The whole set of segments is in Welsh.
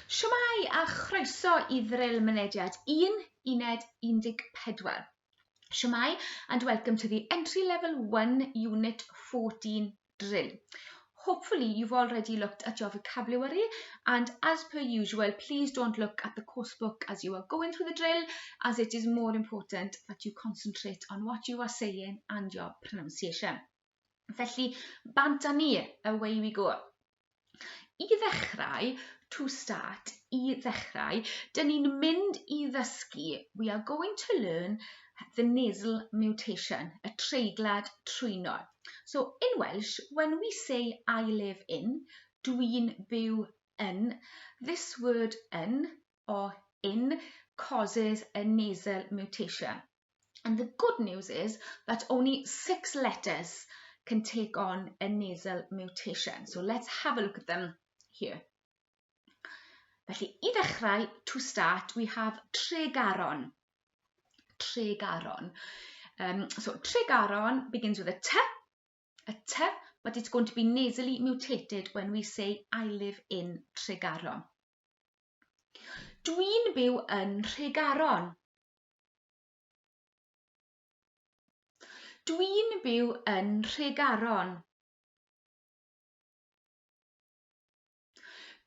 Shwmae a chroeso I ddrill mynediad 1, uned 14. Shwmae and welcome to the entry level 1 unit 14 drill. Hopefully you've already looked at your vocabulary, and as per usual, please don't look at the course book as you are going through the drill, as it is more important that you concentrate on what you are saying and your pronunciation. Felly, bant â ni, away we go. I ddechrau, to start, I ddechrau, dyn ni'n mynd I ddysgu. We are going to learn the nasal mutation, a treiglad trwyno. So in Welsh, when we say I live in, dwi'n byw yn, this word yn or in causes a nasal mutation. And the good news is that only 6 letters can take on a nasal mutation. So let's have a look at them here. Felly, I ddechrau, to start, we have tregaron. Tregaron. So tregaron begins with a T, but it's going to be nasally mutated when we say I live in Tregaron. Dwi'n byw yn Tregaron. Dwi'n byw yn Tregaron.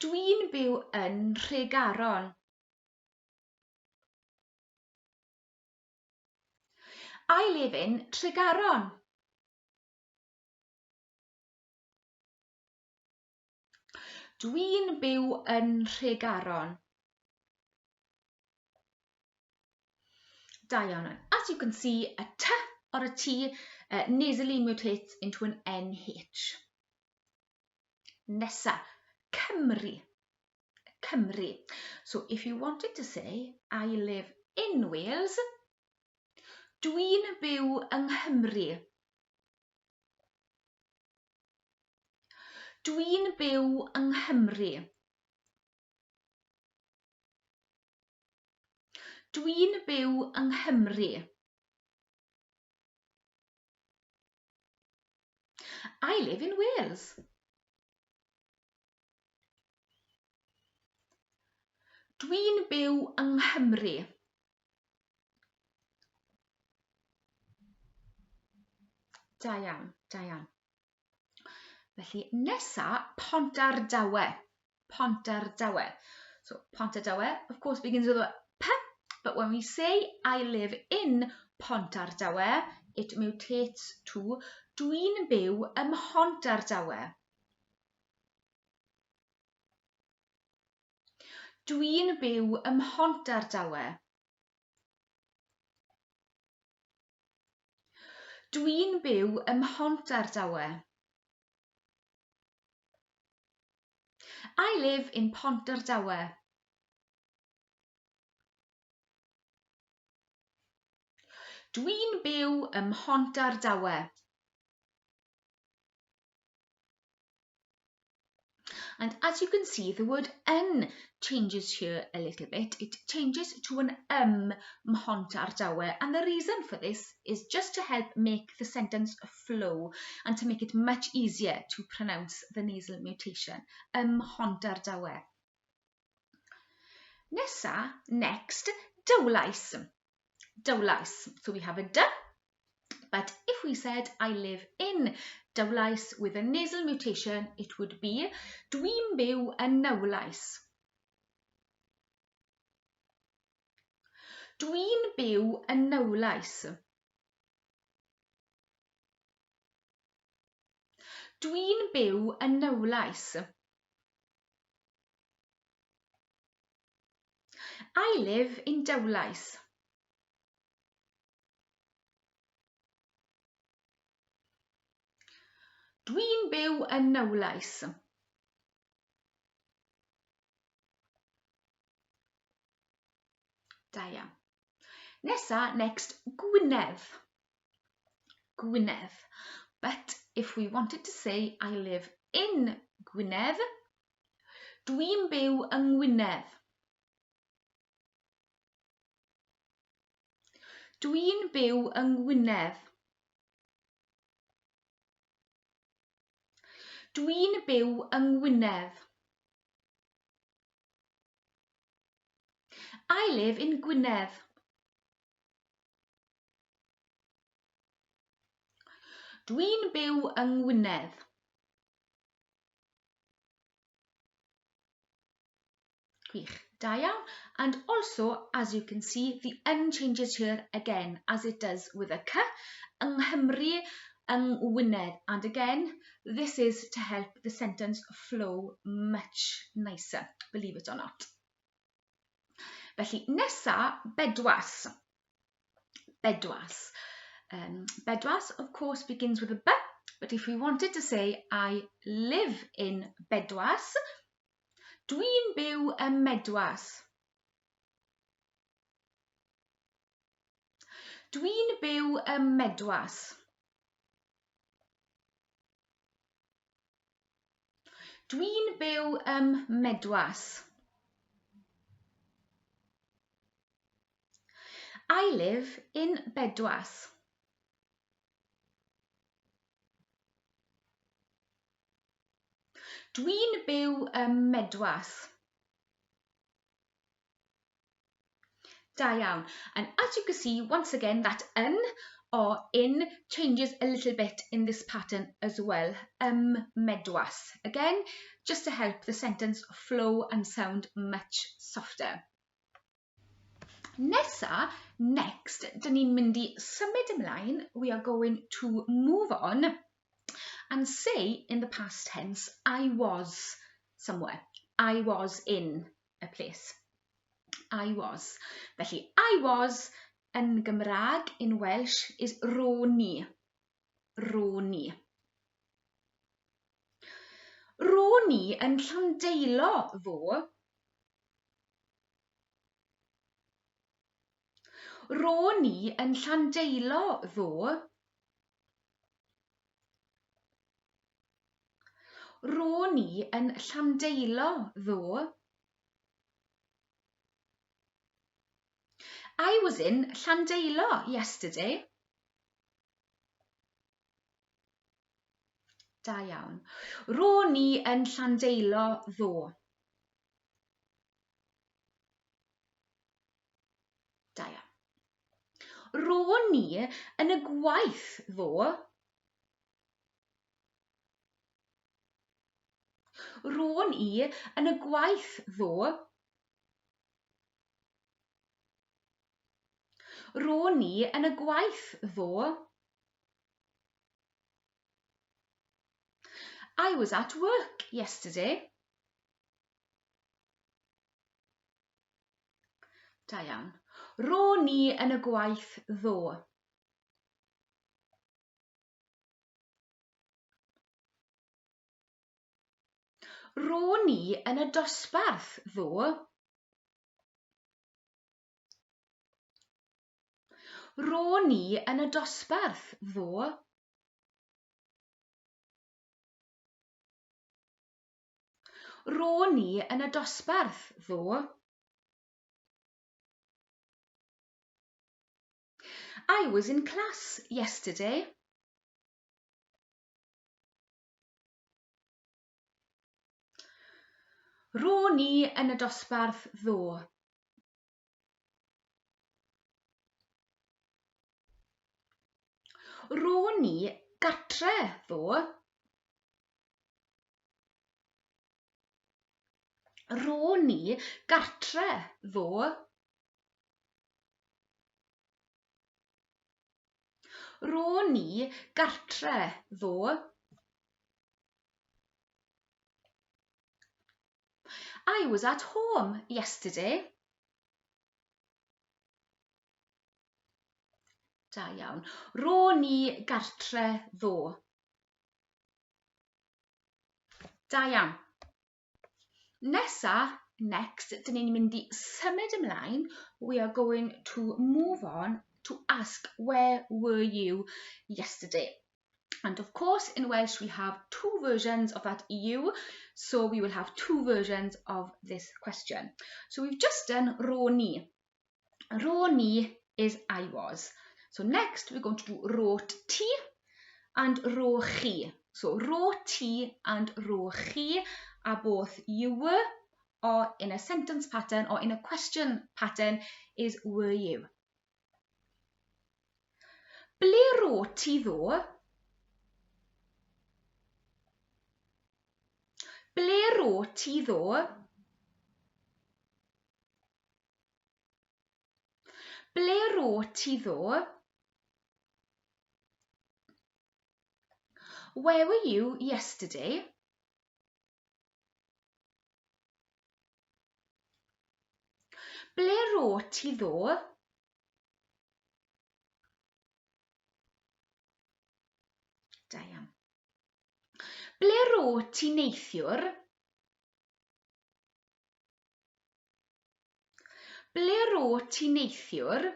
Dwi'n byw yn Tregaron. I live in Tregaron. Dwi'n byw yn Tregaron. Da iawn. As you can see, a T or a T nasally mutates into an NH. Nesa, Cymru. Cymru. So if you wanted to say, I live in Wales, dwi'n byw yng Nghymru. Dwi'n byw yng Nghymru. Dwi'n byw yng Nghymru. I live in Wales. Dwi'n byw yng Nghymru. Da iawn, da iawn. Felly, nesa, Pontardawe. Pontardawe. So, Pontardawe, of course, begins with a P, but when we say I live in Pontardawe, it mutates to dwi'n byw ym Mhontardawe. Dwi'n byw ym Mhontardawe. Dwi'n byw ym Mhontardawe. I live in Pontardawe. Dwi'n byw ym Mhontardawe. And as you can see, the word yn changes here a little bit. It changes to an Mhontardawe. And the reason for this is just to help make the sentence flow and to make it much easier to pronounce the nasal mutation. Mhontardawe. Nesa, next, Dowlais. Dowlais. So we have a D, but if we said I live in Dowlais with a nasal mutation, it would be dwi'n byw yn Nowlais. Dwi'n byw yn Nowlais. Dwi'n byw yn Nowlais. I live in Dowlais. Dwi'n byw yn Nowlais. Da iawn. Nesa, next, Gwynedd. Gwynedd. But if we wanted to say I live in Gwynedd, dwi'n byw yng Ngwynedd. Dwi'n byw yng Ngwynedd. Dwi'n byw yng Ngwynedd. I live in Gwynedd. Dwi'n byw yng Ngwynedd. Gwych, da iawn. And also, as you can see, the N changes here again, as it does with a C. Yng Nghymru, yng Ngwynedd. And again, this is to help the sentence flow much nicer, believe it or not. Felly, nesa, bedwas. Bedwas. Bedwas, of course, begins with a B, but if we wanted to say, I live in Bedwas, dwi'n byw ym Medwas. Dwi'n byw ym Medwas. Dwi'n byw ym Medwas. I live in Bedwas. Dwi'n byw ym Medwas. Da iawn. And as you can see, once again, that N or in changes a little bit in this pattern as well. Medwas. Again, just to help the sentence flow and sound much softer. Nesa, next, dyn ni'n mynd i symud ymlaen. We are going to move on and say in the past tense, I was somewhere. I was in a place. I was. Felly, I was yn Gymraeg, in Welsh, is roni. Roni. Roni yn Llandeilo, ddo. Roni yn Llandeilo, ddo. Roni yn Llandeilo, ddo. I was in Llandeilo yesterday. Da iawn. Roni yn Llandeilo, ddo. Da iawn. Roni yn y gwaith, ddo. Roni yn y gwaith, ddo. Roni yn y gwaith, ddo. I was at work yesterday. Da iawn. Roni yn y gwaith, ddo. Roni yn y dosbarth, ddo. Roni yn y dosbarth, ddo. Roni yn y dosbarth, ddo. I was in class yesterday. Roni yn y dosbarth, ddo. Roni gartre, ddo. Roni gartre, ddo. Roni gartre, ddo. I was at home yesterday. Da iawn. Roni gartre, ddo. Da iawn. Nesa, next, dyn ni'n mynd i symud ymlaen. We are going to move on to ask, where were you yesterday? And of course, in Welsh, we have two versions of that you, so we will have two versions of this question. So we've just done roni. Roni is I was. So next, we're going to do wrote ti and ro chi. So ro ti and ro chi are both you were or in a sentence pattern or in a question pattern is were you. Ble ro ti ddo? Ble ro ti ddo? Ble ro ti ddo? Where were you yesterday? Ble ro ti ddo? Da iawn. Ble ro ti neithiwr? Ble ro ti neithiwr?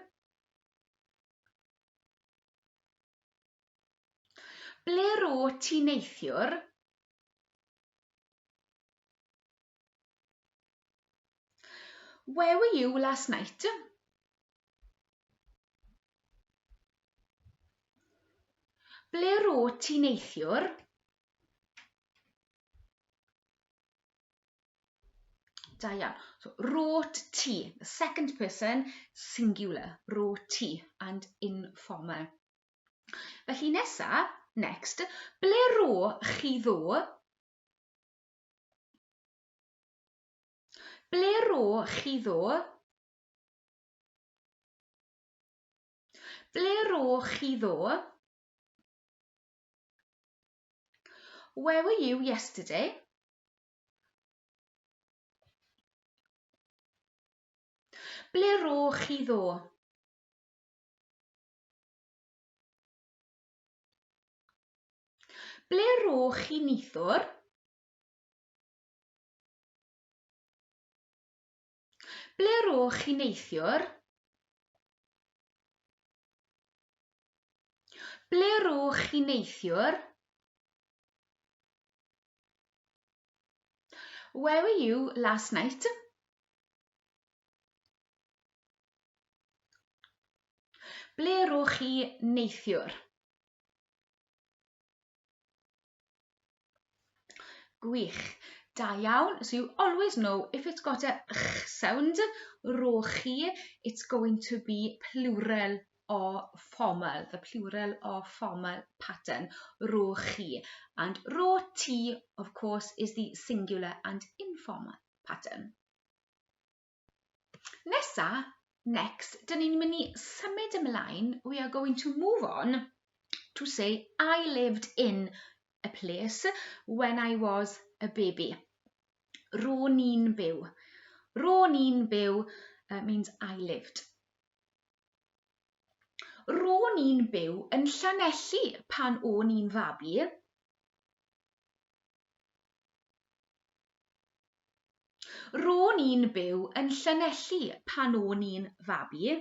Ble ro ti neithiwr? Where were you last night? Ble ro ti neithiwr? Da iawn. So, wrote ti, the second person, singular, wrote ti, and informal. Felly nesa, next, ble ro chi ddo? Ble ro chi ddo? Ble ro chi ddo? Where were you yesterday? Ble ro chi ddo? Ble ro chi neithwr? Ble ro chi neithiwr? Ble ro chi neithiwr? Where were you last night? Ble ro chi neithiwr? Gwych. Da iawn. So you always know if it's got a ch sound, ro chi, it's going to be plural or formal, the plural or formal pattern, ro chi. And ro ti, of course, is the singular and informal pattern. Nesa, next, dyn ni'n mynd i symud ymlaen, we are going to move on to say I lived in a place when I was a baby. Ro ni'n byw. Ro ni'n byw means I lived. Ro ni'n byw yn Llanelli pan o'n i'n fabi. Ro ni'n byw yn Llanelli pan o'n i'n fabi.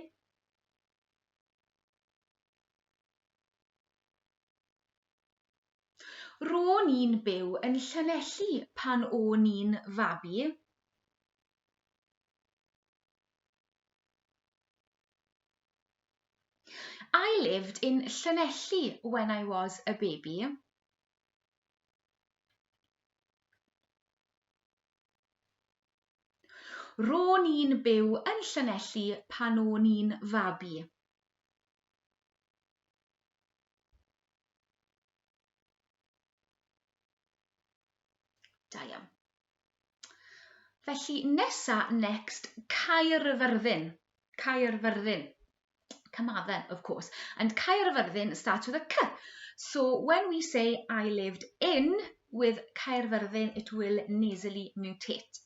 Ro ni'n byw yn Llanelli pan o'n i'n fabi. I lived in Llanelli when I was a baby. Ro ni'n byw yn Llanelli pan o'n i'n fabi. Da iawn. Felly nesa, next, Caerfyrddin. Caerfyrddin. Carmarthen, of course. And Caerfyrddin starts with a K. So when we say I lived in with Caerfyrddin, it will nasally mutate.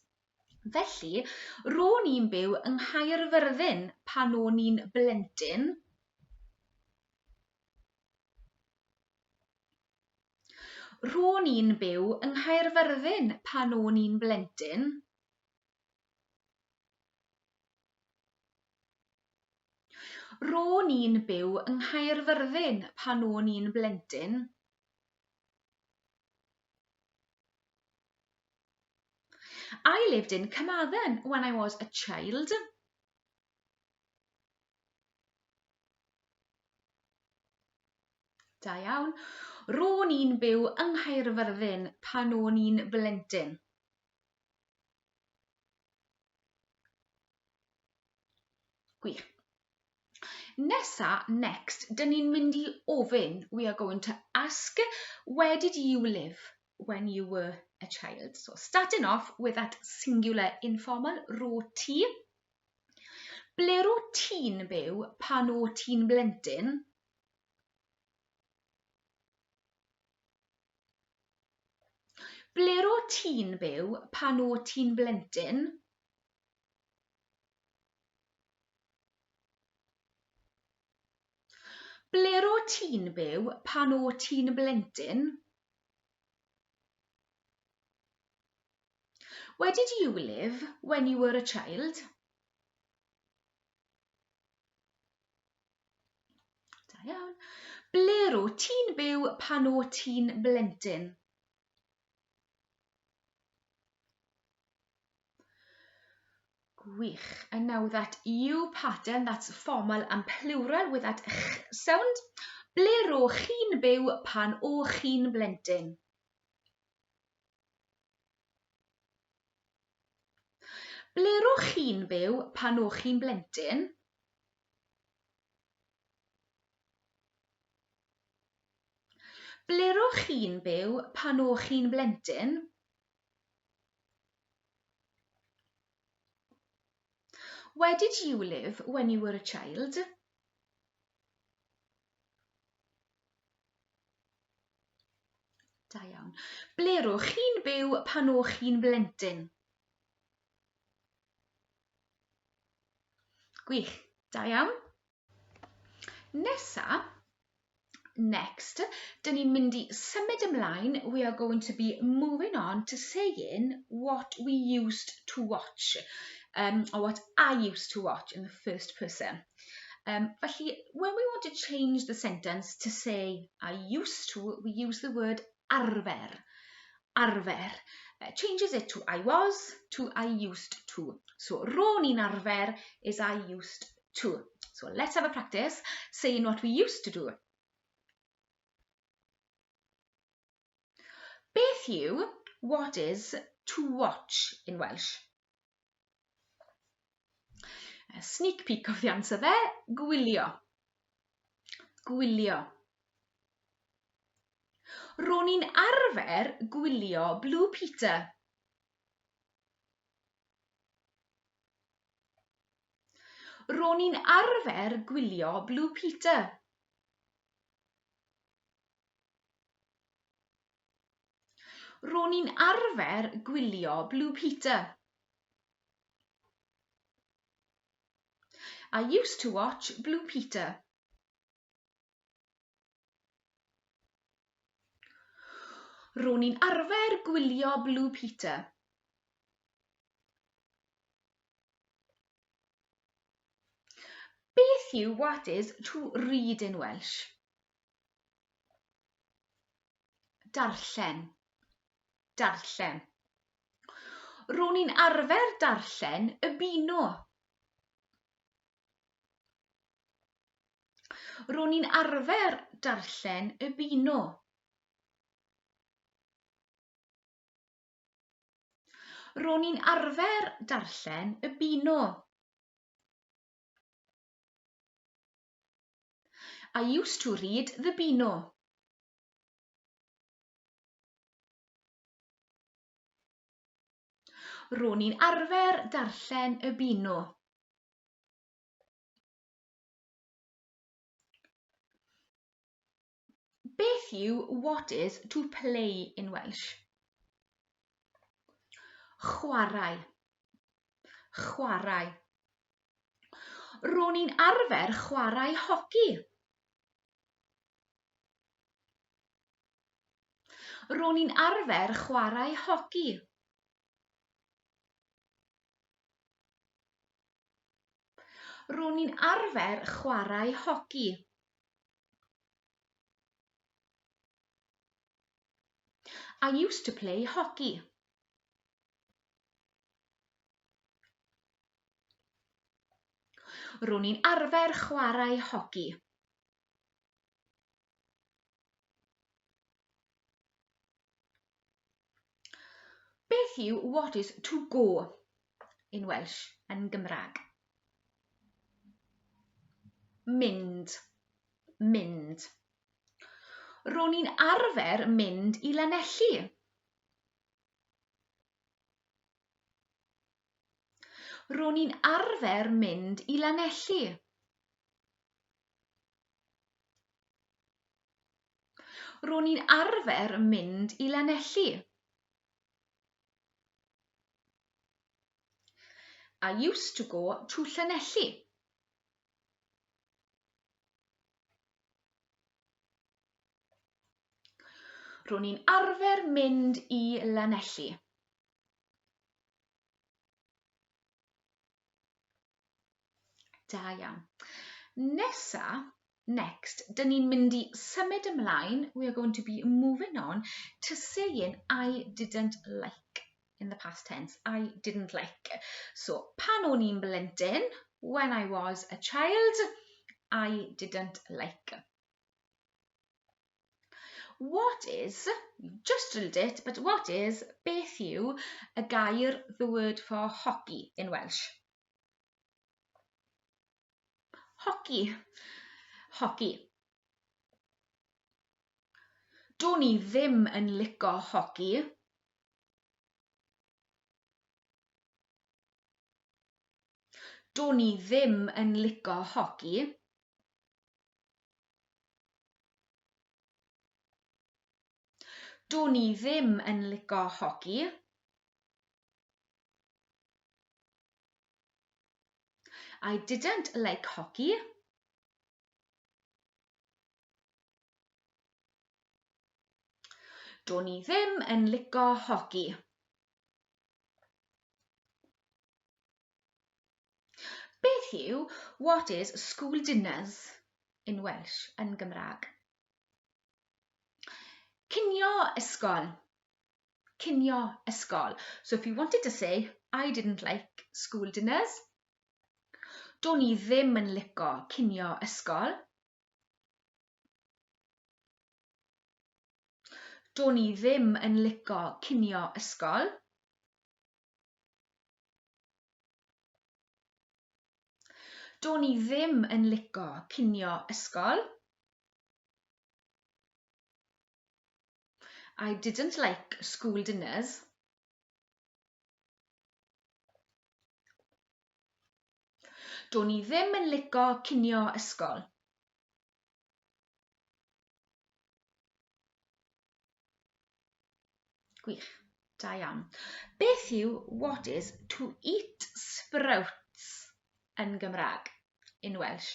Felly, ro ni'n byw yng Nghaerfyrddin pan o'n i'n blentyn. Ro ni'n byw yng Nghaerfyrddin pan o'n i'n blentyn. Ro ni'n byw yng Nghaerfyrddin pan o'n i'n blentyn. I lived in Carmarthen when I was a child. Da iawn. Ro ni'n byw yng Nghaerfyrddin pan o'n i'n blentyn. Gwych. Nesa, next, dyn ni'n mynd i ofyn. We are going to ask, where did you live when you were a child? So starting off with that singular informal, ro ti. Ble ro ti'n byw pan o ti'n blentyn? Ble ro ti'n byw pan o ti'n blentyn? Ble ro ti'n byw pan o ti'n blentyn? Where did you live when you were a child? Da iawn. Ble ro ti'n byw pan o ti'n blentyn? Gwych. And now that you pattern, that's formal and plural with that ch sound. Ble ro chi'n byw pan o chi'n blentyn? Ble ro chi'n byw pan o chi'n blentyn? Ble ro chi'n byw pan o chi'n blentyn? Where did you live when you were a child? Da iawn. Ble ro chi'n byw pan o chi'n blentyn? Gwych. Da iawn. Nesa, next, dyn ni'n mynd i symud ymlaen. We are going to be moving on to saying what we used to watch, or what I used to watch in the first person. Felly, when we want to change the sentence to say I used to, we use the word arfer. Arfer changes it to I was to I used to. So, ro'n i'n arfer is I used to. So, let's have a practice saying what we used to do. Beth yw, what is to watch in Welsh? A sneak peek of the answer there, gwylio. Gwylio. Ro'n i'n arfer gwylio Blue Peter. Ro'n i'n arfer gwylio Blue Peter. Ro'n i'n arfer gwylio Blue Peter. I used to watch Blue Peter. Ro'n i'n arfer gwylio Blue Peter. Beth yw what is to read in Welsh? Darllen. Darllen. Ro'n i'n arfer darllen y Bino. Ro'n i'n arfer darllen y Bino. Ro'n i'n arfer darllen y Bino. I used to read the Beano. Ro'n i'n arfer darllen y Beano. Beth yw what is to play in Welsh? Chwarae. Chwarae. Ro'n i'n arfer chwarae hoci. Ro'n i'n arfer chwarae hoci. Ro'n i'n arfer chwarae hoci. I used to play hockey. Ro'n i'n arfer chwarae hoci. Beth yw what is to go in Welsh yn Gymraeg? mynd, mynd. Ro'n i'n arfer mynd I Lanelli. Ro'n i'n arfer mynd I Lanelli. Ro'n i'n arfer mynd I Lanelli. I used to go to Llanelli. Ro'n i'n arfer mynd I Lanelli. Da iawn. Next, dyn ni'n mynd I symud ymlaen. We are going to be moving on to saying I didn't like in the past tense. I didn't like. So, pan o'n i'n blentyn, when I was a child, I didn't like. What is, just drilled it, but what is, beth yw, a gair, the word for hockey in Welsh? Hockey. Hockey. Do'n I ddim yn licio hoci. Do'n I ddim yn licio hoci. Do'n I ddim yn licio hoci. I didn't like hockey. Do'n I ddim yn licio hoci. Beth yw, what is school dinners in Welsh yn Gymraeg? Cinio ysgol. Cinio ysgol. So if you wanted to say, I didn't like school dinners, do'n I ddim yn licio cinio ysgol. Do'n I ddim yn licio cinio ysgol. Do'n I ddim yn licio cinio ysgol. I didn't like school dinners. Do'n I ddim yn licio cinio ysgol. Gwych, da iawn. Beth yw what is to eat sprouts yn Gymraeg, in Welsh?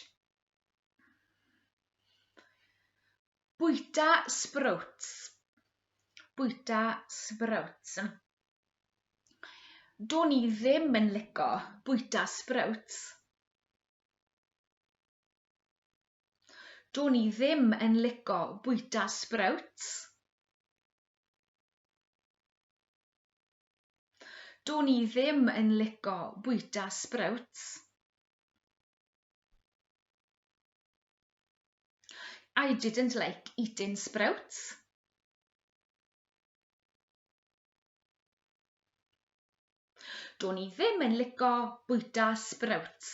Bwyta sprouts. Bwyta sprouts. Do'n I ddim yn licio bwyta sprouts. Do'n I ddim yn licio bwyta sprouts. Do'n I ddim yn licio bwyta sprouts. I didn't like eating sprouts. Do'n I ddim yn licio bwyta sprouts.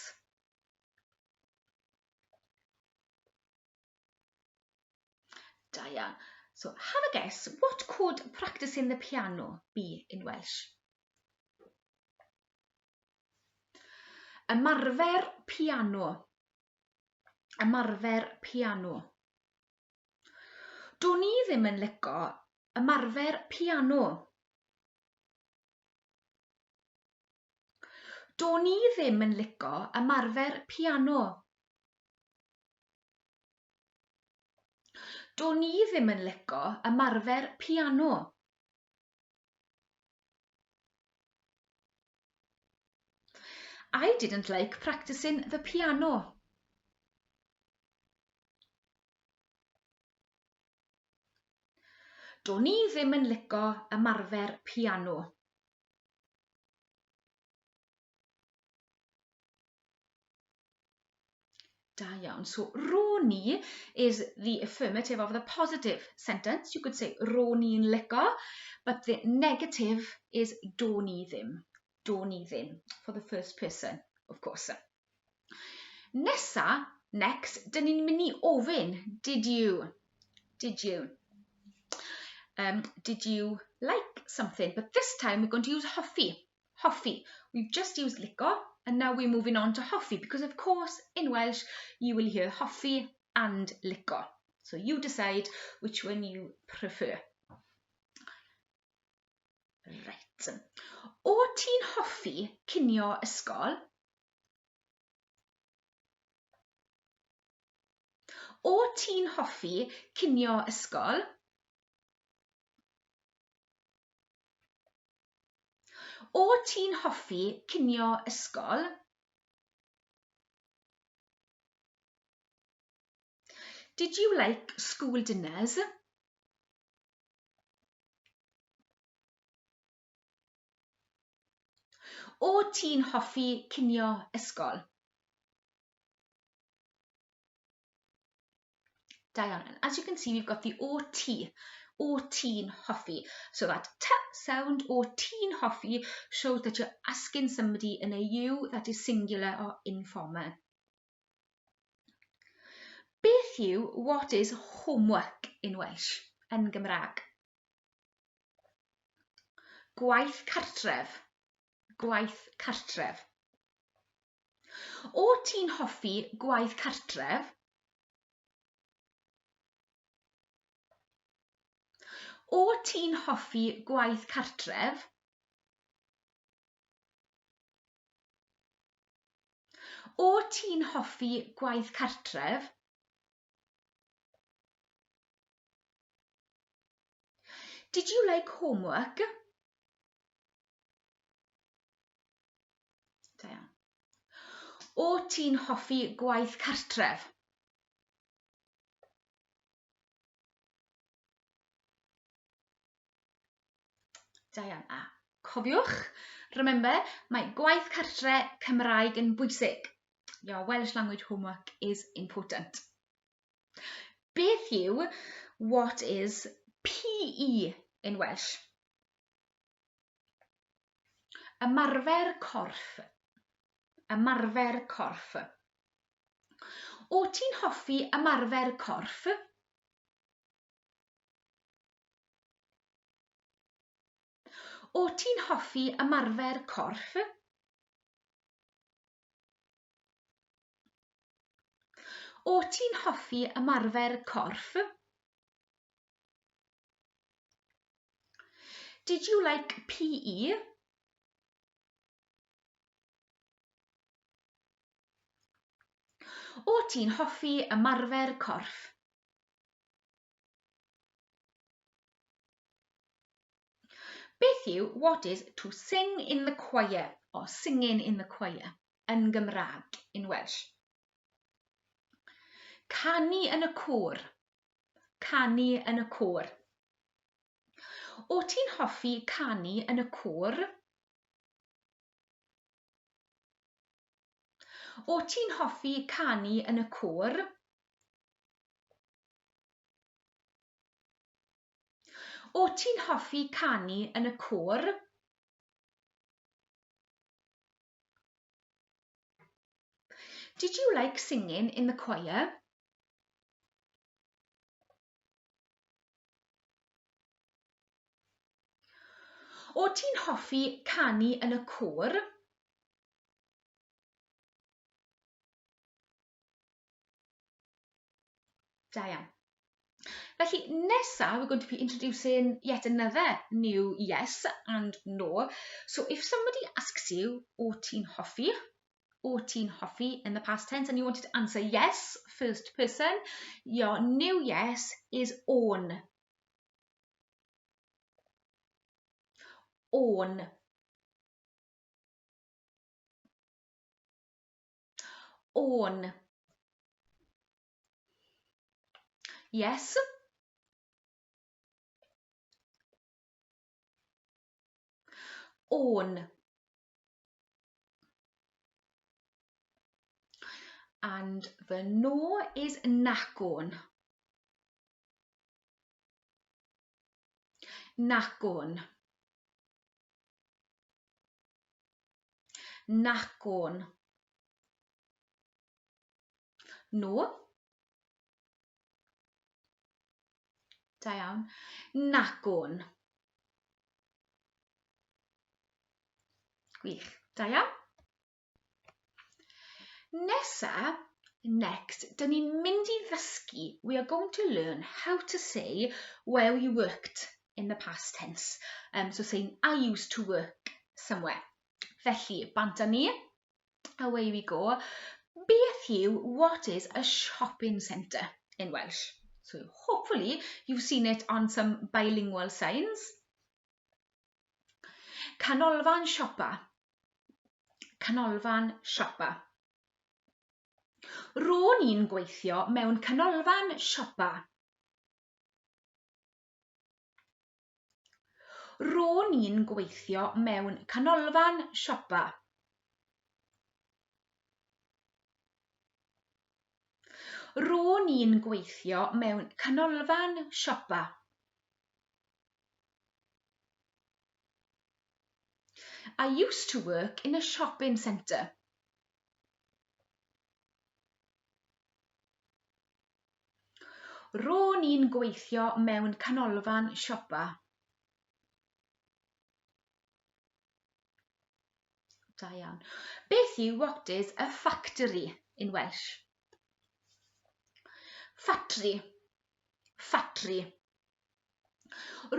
Da iawn. So, have a guess, what could practicing the piano be in Welsh? Ymarfer piano. Ymarfer piano. Do'n I ddim yn licio ymarfer piano. Do'n I ddim yn licio ymarfer piano. Do'n I ddim yn licio ymarfer piano. I didn't like practicing the piano. Do'n I ddim yn licio ymarfer piano. Da iawn. So, ro'n I is the affirmative of the positive sentence. You could say ro'n i'n licio, but the negative is do'n I ddim. Do'n I ddim, for the first person, of course. Nesa, Next, dyn ni'n mynd i ofyn, did you like something? But this time we're going to use hoffi. We've just used lico, and now we're moving on to hoffi, because of course in Welsh you will hear hoffi and lico. So you decide which one you prefer. Right. O ti'n hoffi cinio ysgol? O ti'n hoffi cinio ysgol? O ti'n hoffi cinio ysgol? Did you like school dinners? O ti'n hoffi cinio ysgol? Diane. As you can see, we've got the OT, o ti'n hoffi. So that t sound, o ti'n hoffi, shows that you're asking somebody in a you that is singular or informal. Beth yw, what is homework in Welsh, yn Gymraeg? Gwaith cartref. Gwaith cartref. O ti'n hoffi gwaith cartref? O ti'n hoffi gwaith cartref? O ti'n hoffi gwaith cartref? Did you like homework? Diane. O ti'n hoffi gwaith cartref? Diane. Cofiwch, remember, mae gwaith cartre Cymraeg yn bwysig. Your Welsh language homework is important. Beth yw, what is PE in Welsh? Ymarfer corff. Ymarfer corff. O ti'n hoffi ymarfer corff? O ti'n hoffi ymarfer corff? O ti'n hoffi ymarfer corff? Did you like PE? O ti'n hoffi ymarfer corff? Beth yw, what is to sing in the choir, or singing in the choir, yn Gymraeg, in Welsh? Canu yn y côr. Canu yn y côr. O ti'n hoffi canu yn y côr? O ti'n hoffi canu yn y côr? O ti'n hoffi canu yn y côr? Did you like singing in the choir? O ti'n hoffi canu yn y côr? Diane. Felly, nesa, we're going to be introducing yet another new yes and no. So if somebody asks you, o ti'n hoffi in the past tense, and you wanted to answer yes, first person, your new yes is on. On. On. Yes. On. And the no is nac on. Nac on. Nac on. No. Da iawn. Nacon. Gwych. Da iawn. Next, dyn ni'n mynd i ddysgu. We are going to learn how to say where you worked in the past tense. So saying, I used to work somewhere. Felly, bant â ni. Away we go. Beth yw, what is a shopping centre in Welsh? So hopefully you've seen it on some bilingual signs. Canolfan siopa. Canolfan siopa. Ro'n i'n gweithio mewn canolfan siopa. Ro'n i'n gweithio mewn canolfan siopa. Ro'n i'n gweithio mewn canolfan siopa. I used to work in a shopping centre. Ro'n i'n gweithio mewn canolfan siopa. Da iawn. Beth yw, what is a factory in Welsh? Ffatri. Ffatri.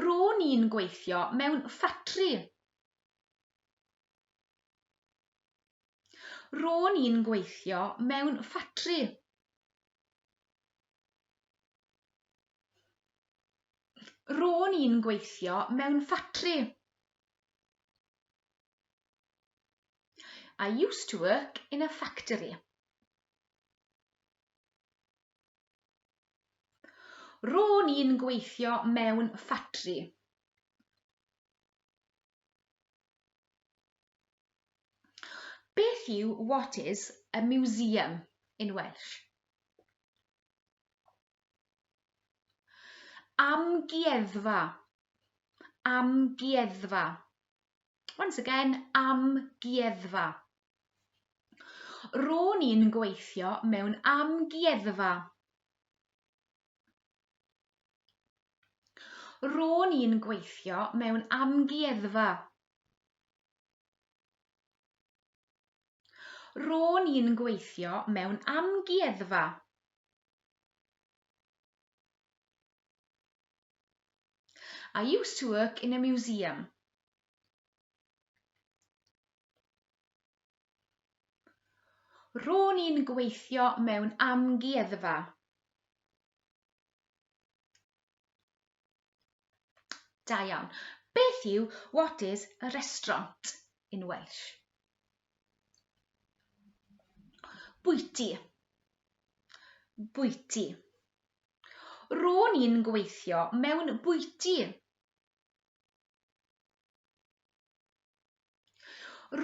Ro'n i'n gweithio mewn ffatri. Ro'n i'n gweithio mewn ffatri. Ro'n i'n gweithio mewn ffatri. I used to work in a factory. Ro'n i'n gweithio mewn ffatri. Beth yw, what is a museum in Welsh? Amgueddfa. Amgueddfa. Once again, amgueddfa. Ro'n i'n gweithio mewn amgueddfa. Ro'n i'n gweithio mewn amgueddfa. Ro'n i'n gweithio mewn amgueddfa. I used to work in a museum. Ro'n i'n gweithio mewn amgueddfa. Da iawn. Beth yw, what is a restaurant in Welsh? Bwyty. Bwyty. Ro'n i'n gweithio mewn bwyty.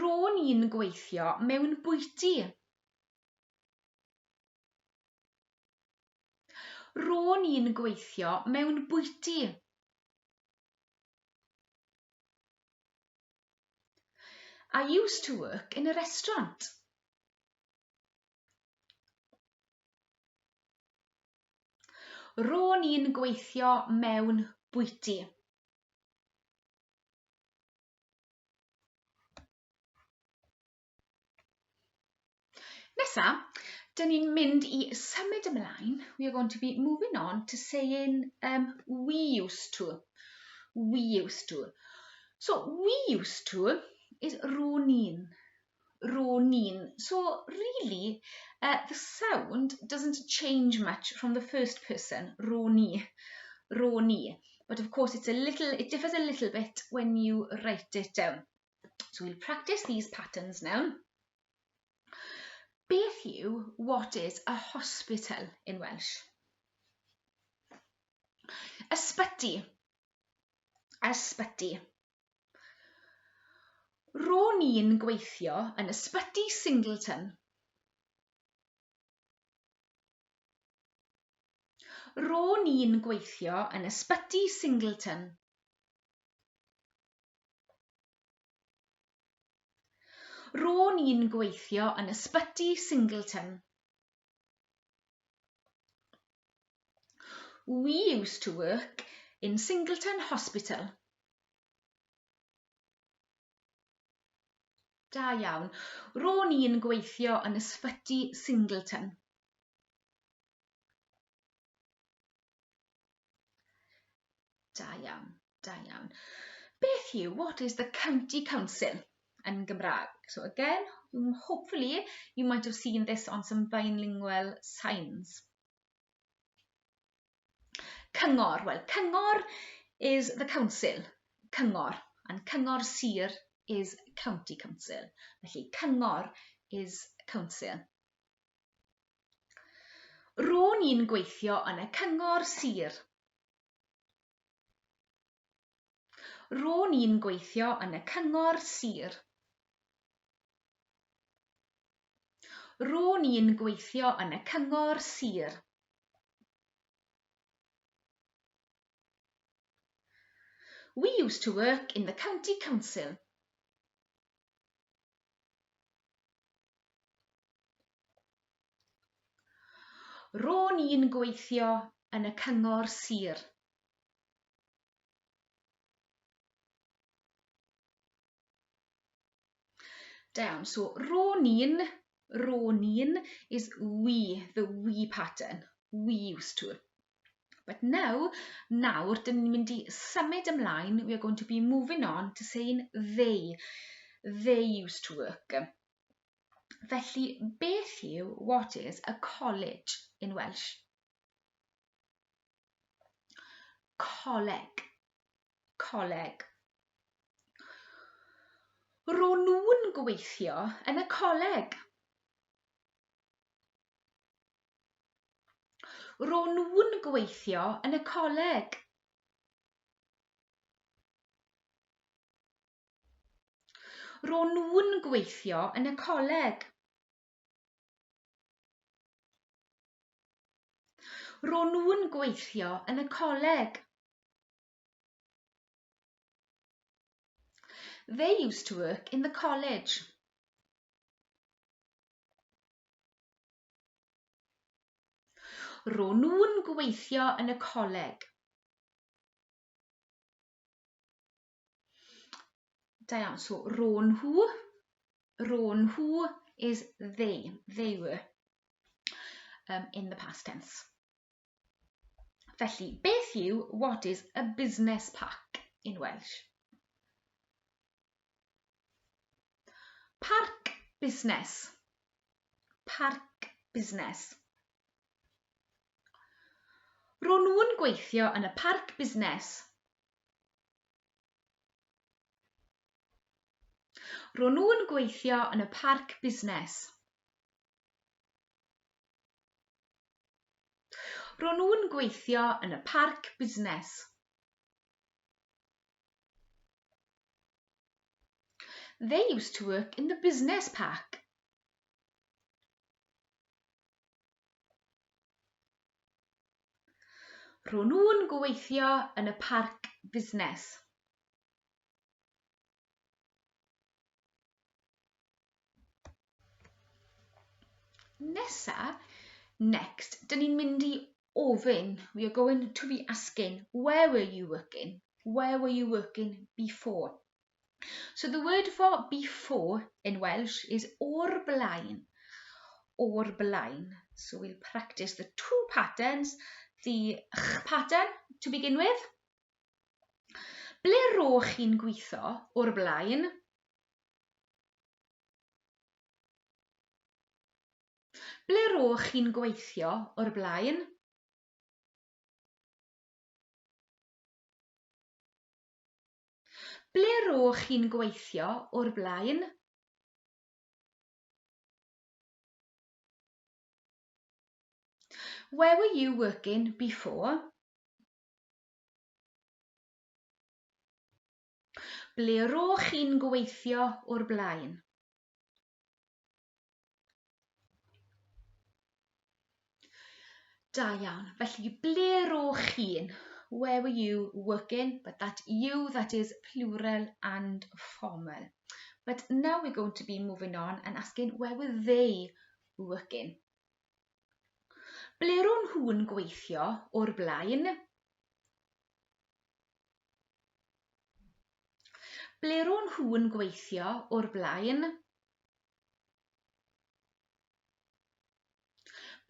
Ro'n i'n gweithio mewn bwyty. Ro'n i'n gweithio mewn bwyty. I used to work in a restaurant. Ro'n i'n gweithio mewn bwyty. Nesa, dyn ni'n mynd i symud ymlaen. We are going to be moving on to saying we used to. We used to. So we used to is ro'n i'n. Ro'n i'n. So really, the sound doesn't change much from the first person, ro'n i. Ro'n i. But of course, it differs a little bit when you write it down. So we'll practice these patterns now. Beth yw, what is a hospital in Welsh? Ysbyty. Ysbyty. Ro'n i'n gweithio yn ysbyty Singleton. Ro'n i'n gweithio yn ysbyty Singleton. Ro'n i'n gweithio yn ysbyty Singleton. We used to work in Singleton Hospital. Da iawn. Ro'n i'n gweithio yn ysbyty Singleton. Da iawn, da iawn. Beth yw, what is the county council yn Gymraeg? So again, hopefully you might have seen this on some bilingual signs. Cyngor, well, cyngor is the council, cyngor, and cyngor sir is county council. Felly, cyngor is council. Ro'n i'n gweithio yn y cyngor sir. Ro'n i'n gweithio yn y cyngor sir. Ro'n i'n gweithio yn y cyngor sir. We used to work in the county council. Ro'n i'n gweithio yn y cyngor sir. Down. So ro'n i'n is we, the we pattern. We used to. But nawr, dyn ni'n mynd i symud ymlaen. We are going to be moving on to saying they. They used to work. Felly, beth yw, what is a college in Welsh? Coleg. Coleg. Ro'n nhw'n gweithio yn y coleg. Ro'n nhw'n gweithio yn y coleg. Ro'n nhw'n gweithio yn y coleg. Ro'n nhw'n gweithio yn y coleg. They used to work in the college. Ro'n nhw'n gweithio yn y coleg. Da iawn, so ro'n nhw is they were in the past tense. Felly, beth yw, what is a business park in Welsh? Parc busnes. Parc busnes. Ro'n nhw'n gweithio yn y parc busnes. Ro'n nhw'n gweithio yn y parc busnes. Ro'n nhw'n gweithio yn y parc busnes. They used to work in the business park. Ro'n nhw'n gweithio yn y parc busnes. Nesa, next, dyn ni'n mynd i ofyn. We are going to be asking, where were you working? Where were you working before? So the word for before in Welsh is o'r blaen. O'r blaen. So we'll practice the two patterns. The ch pattern to begin with. Ble ro'ch chi'n gweithio o'r blaen? Ble ro'ch chi'n gweithio o'r blaen? Ble ro'ch chi'n gweithio o'r blaen? Where were you working before? Ble ro'ch chi'n gweithio o'r blaen? Da iawn. Felly, ble ro'ch chi'n? Where were you working? But that you, that is plural and formal. But now we're going to be moving on and asking, where were they working? Ble ro'n nhw'n gweithio o'r blaen? Ble ro'n nhw'n gweithio o'r blaen?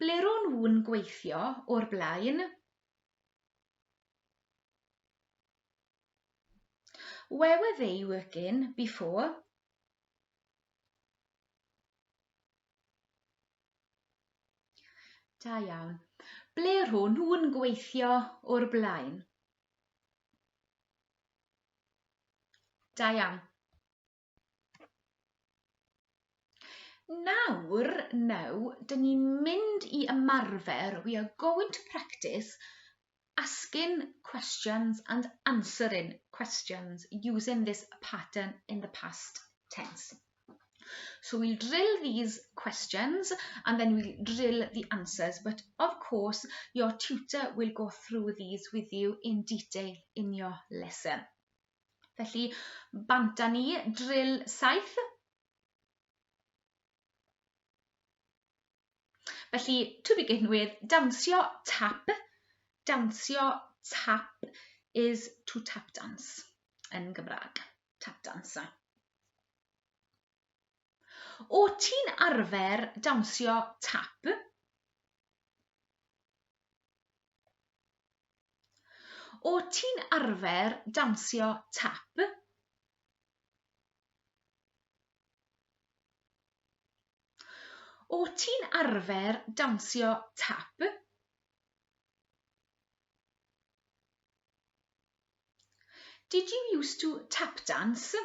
Ble ro'n nhw'n gweithio o'r blaen? Where were they working before? Da iawn. Ble ro'n nhw'n gweithio o'r blaen? Da iawn. Now, dyn ni'n mynd i ymarfer. We are going to practice asking questions and answering questions using this pattern in the past tense. So we'll drill these questions and then we'll drill the answers. But of course, your tutor will go through these with you in detail in your lesson. Felly, banta ni drill 7. Felly, to begin with, dawnsio tap. Dawnsio tap is to tap dance yn Gymraeg. Tap dancer. O ti'n arfer dawnsio tap? O ti'n arfer dawnsio tap? O ti'n arfer dawnsio tap? Did you used to tap dance?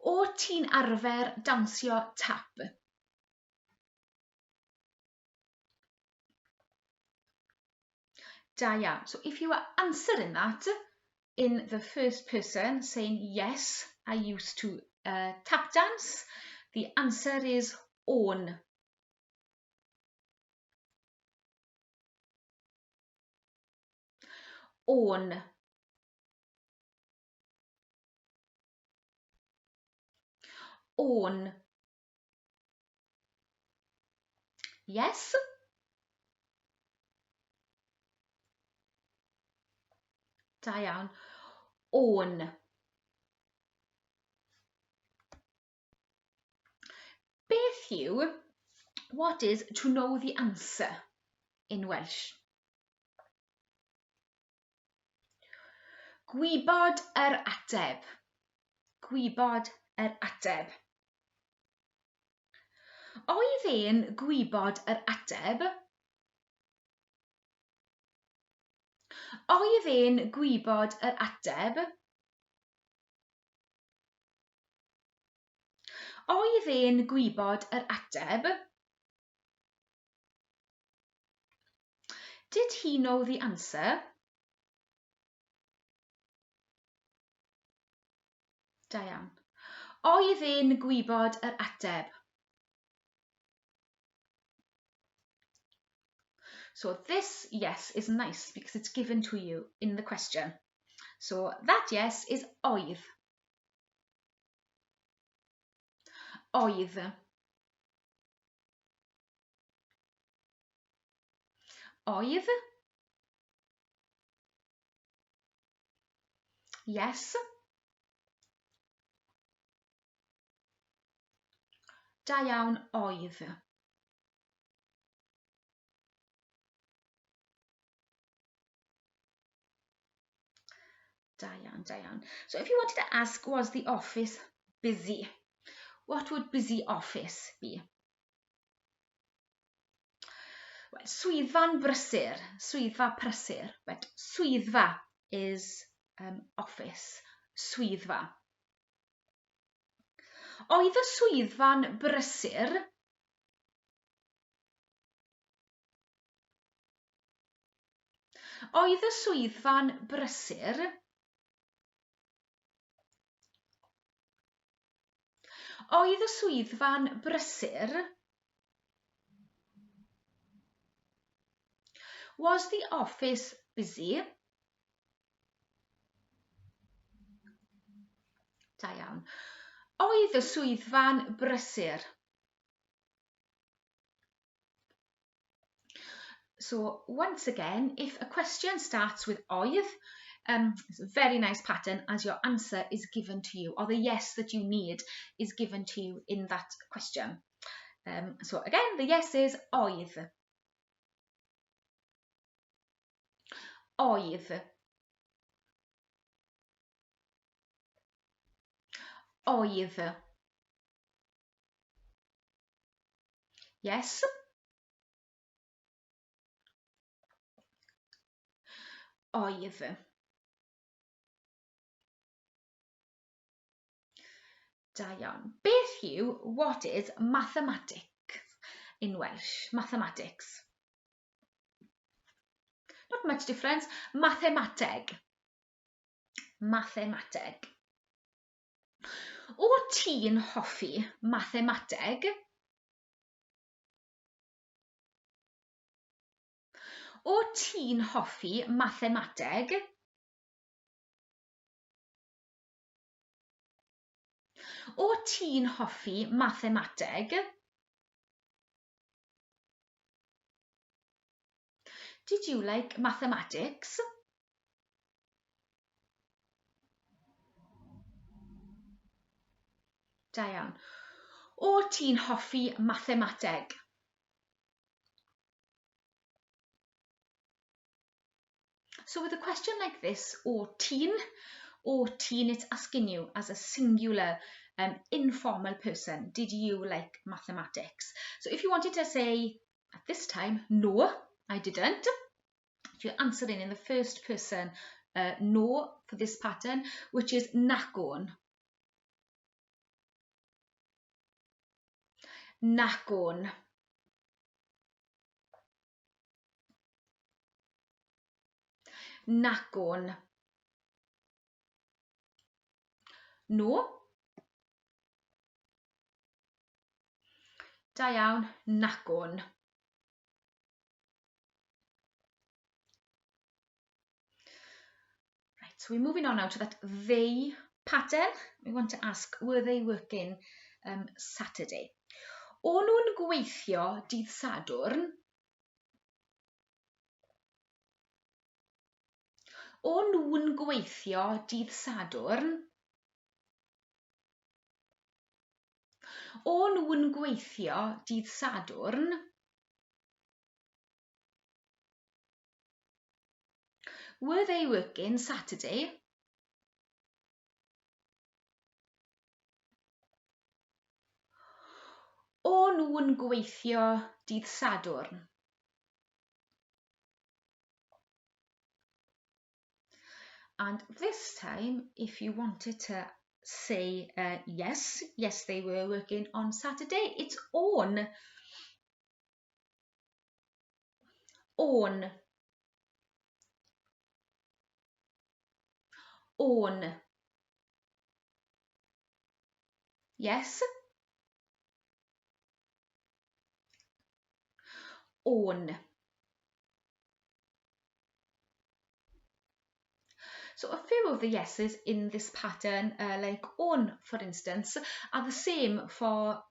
O ti'n arfer dawnsio tap? Da iawn. So if you are answering that in the first person, saying yes, I used to tap dance, the answer is on. On. On. Yes. Da iawn. On. Beth yw, what is to know the answer in Welsh? Gwybod yr ateb. Gwybod yr ateb. Oedd e'n gwybod yr ateb? Oedd e'n gwybod yr ateb? Oedd e'n gwybod yr ateb? Did he know the answer? Da iawn. Oedd e'n gwybod yr ateb? So this yes is nice because it's given to you in the question. So that yes is oedd. Oedd. Oedd. Yes. Da iawn, oedd. Da iawn, da iawn. So if you wanted to ask, was the office busy? What would busy office be? Well, swyddfa'n brysur, swyddfa prysur, but swyddfa is office, swyddfa. Oedd y swyddfa'n brysur? Oedd y swyddfa'n brysur? Oedd y swyddfa'n brysur? Was the office busy? Da iawn. Oedd y swyddfa'n brysur? So once again, if a question starts with oedd, it's a very nice pattern as your answer is given to you, or the yes that you need is given to you in that question. So again, the yes is oedd. Oedd. Oedd. Yes. Oedd. Da iawn. Beth yw, what is mathematics in Welsh? Mathematics. Not much difference. Mathemateg. Mathemateg. O ti'n hoffi mathemateg? O ti'n hoffi mathemateg? O ti'n hoffi mathemateg? Did you like mathematics? Da iawn. O ti'n hoffi mathemateg? So with a question like this, o ti'n, it's asking you as a singular, informal person, did you like mathematics? So if you wanted to say at this time, no, I didn't, if you're answering in the first person, no for this pattern, which is nacon. Nacon. Nacon. No. Da iawn, nacon. Right, so we're moving on now to that they pattern. We want to ask, were they working Saturday? O'n nhw'n gweithio dydd Sadwrn? O'n nhw'n gweithio dydd Sadwrn? O'n nhw'n gweithio dydd Sadwrn? Were they working Saturday? O'n nhw'n gweithio dydd Sadwrn? And this time, if you wanted to say yes, they were working on Saturday, it's on. On. On. Yes. On. So a few of the yeses in this pattern, like on, for instance, are the same for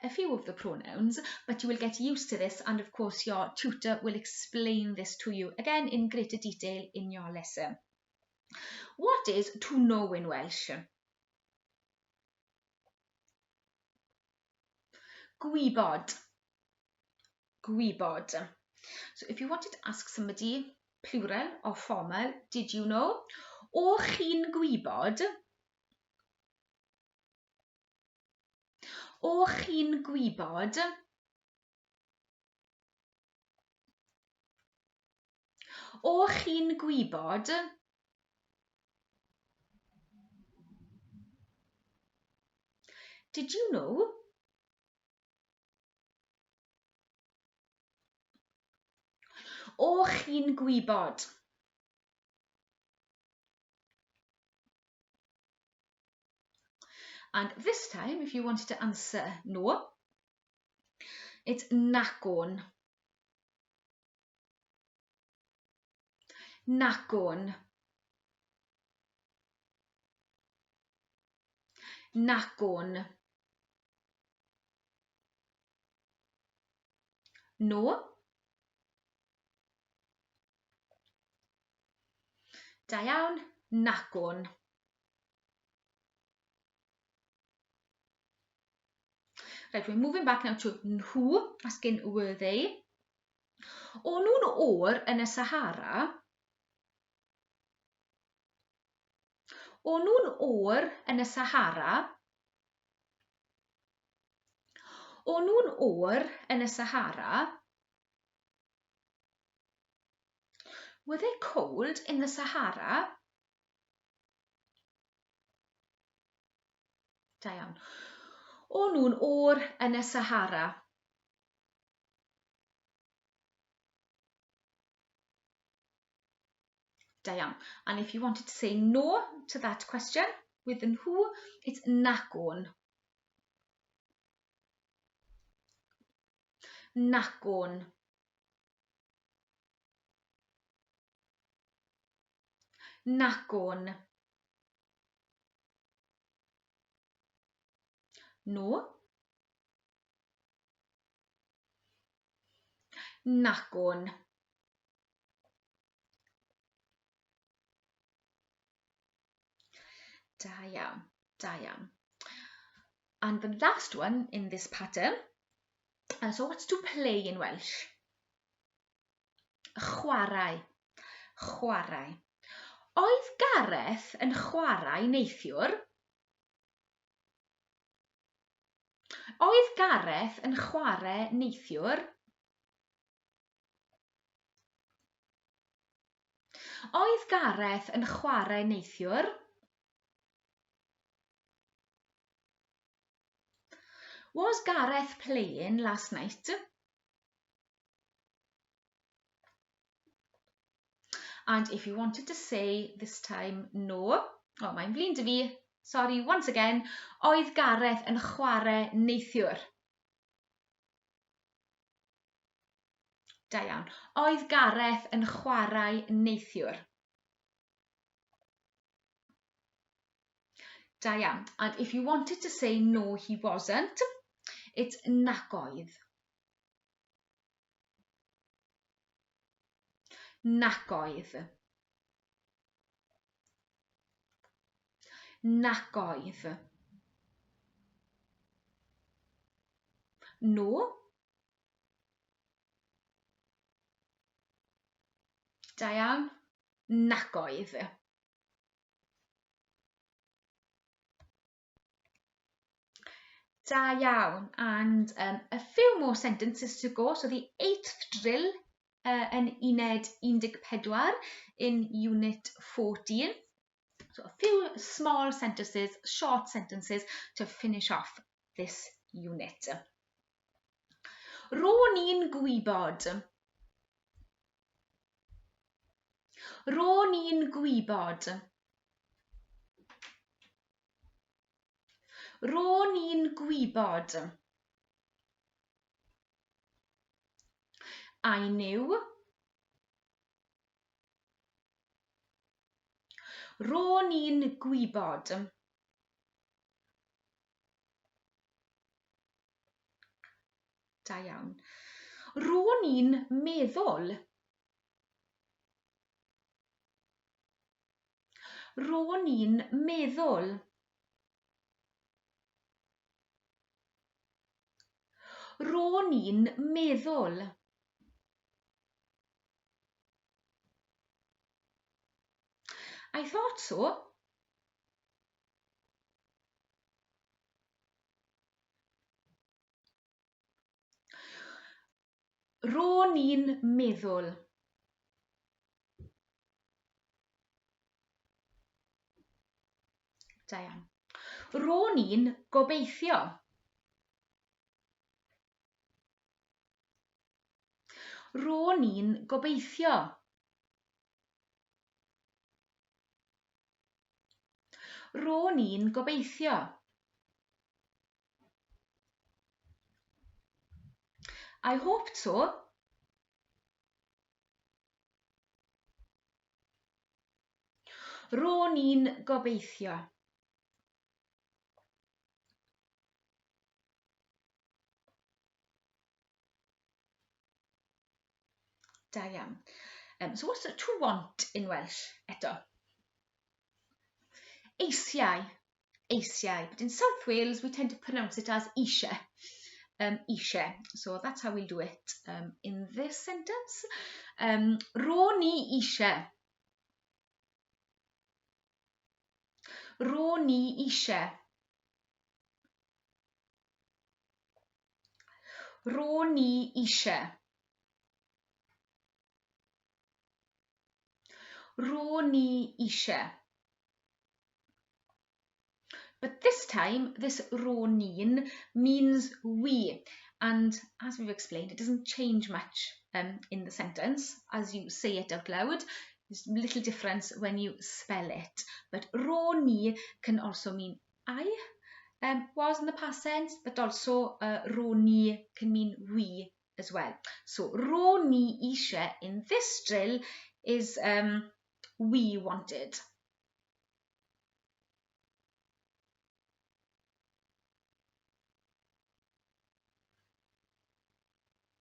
a few of the pronouns, but you will get used to this, and of course your tutor will explain this to you again in greater detail in your lesson. What is to know in Welsh? Gwybod. Gwybod. So if you wanted to ask somebody, plural or formal, did you know? O chi'n gwybod? O chi'n gwybod? O chi'n gwybod? Did you know? O chi'n gwybod? And this time, if you wanted to answer no, it's nacon. Nacon. Nacon. No. Da iawn. Nacon. Right, we're moving back now to nhw, asking were they. O'n nhw'n o'r yn y Sahara? O'n nhw'n o'r yn y Sahara? O'n nhw'n o'r yn y Sahara? Were they cold in the Sahara? Da iawn. O'n nhw'n o'r yn y Sahara? Da iawn. And if you wanted to say no to that question with an who, it's nacon. Nacon. Nacon. No. Nacon. Da iawn. Da iawn. And the last one in this pattern, so what's to play in Welsh? Chwarae. Chwarae. Oedd Gareth yn chwarae neithiwr? Oedd Gareth yn chwarae neithiwr? Oedd Gareth yn chwarae neithiwr? Was Gareth playing last night? And if you wanted to say this time no, mae'n flin dy fi, sorry, once again, oedd Gareth yn chwarae neithiwr? Da iawn. Oedd Gareth yn chwarae neithiwr? Da iawn. And if you wanted to say no, he wasn't, it's nac oedd. Nac oedd. Nac oedd. No. Da iawn. Nac oedd. Da iawn. And a few more sentences to go. So the 8th drill yn uned 14 in unit 14. So a few small sentences, short sentences to finish off this unit. Ro'n i'n gwybod. Ro'n i'n gwybod. Ro'n i'n gwybod. I knew. Ro'n i'n gwybod. Da iawn. Ro'n i'n meddwl. Ro'n i'n meddwl. Ro'n i'n meddwl. I thought so. Ro'n i'n meddwl. Da iawn. Ro'n i'n gobeithio. Ro'n i'n gobeithio. Ro'n i'n gobeithio. I hoped so. Ro'n i'n gobeithio. Da iawn. So what's to want in Welsh eto? Eisiau. Eisiau. But in South Wales, we tend to pronounce it as eisiau. Eisiau. So that's how we'll do it in this sentence. Ro ni eisiau. Ro ni eisiau. Ro ni eisiau. Ro ni eisiau. But this time, this ro ni'n means we. And as we've explained, it doesn't change much in the sentence as you say it out loud. There's a little difference when you spell it. But ro ni can also mean I was in the past tense, but also ro ni can mean we as well. So ro ni eisiau in this drill is we wanted.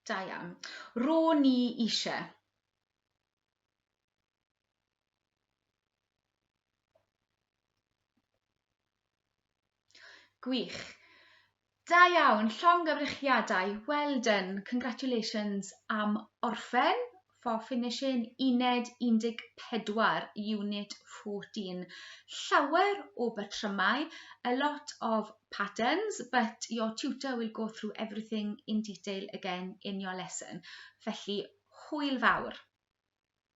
Da iawn. Ro ni eisiau. Gwych. Da iawn, llongyfrichiadau. Well done. Congratulations am orffen for finishing uned 14, unit 14. Llawer o batrymau, a lot of patterns, but your tutor will go through everything in detail again in your lesson. Felly, hwyl fawr.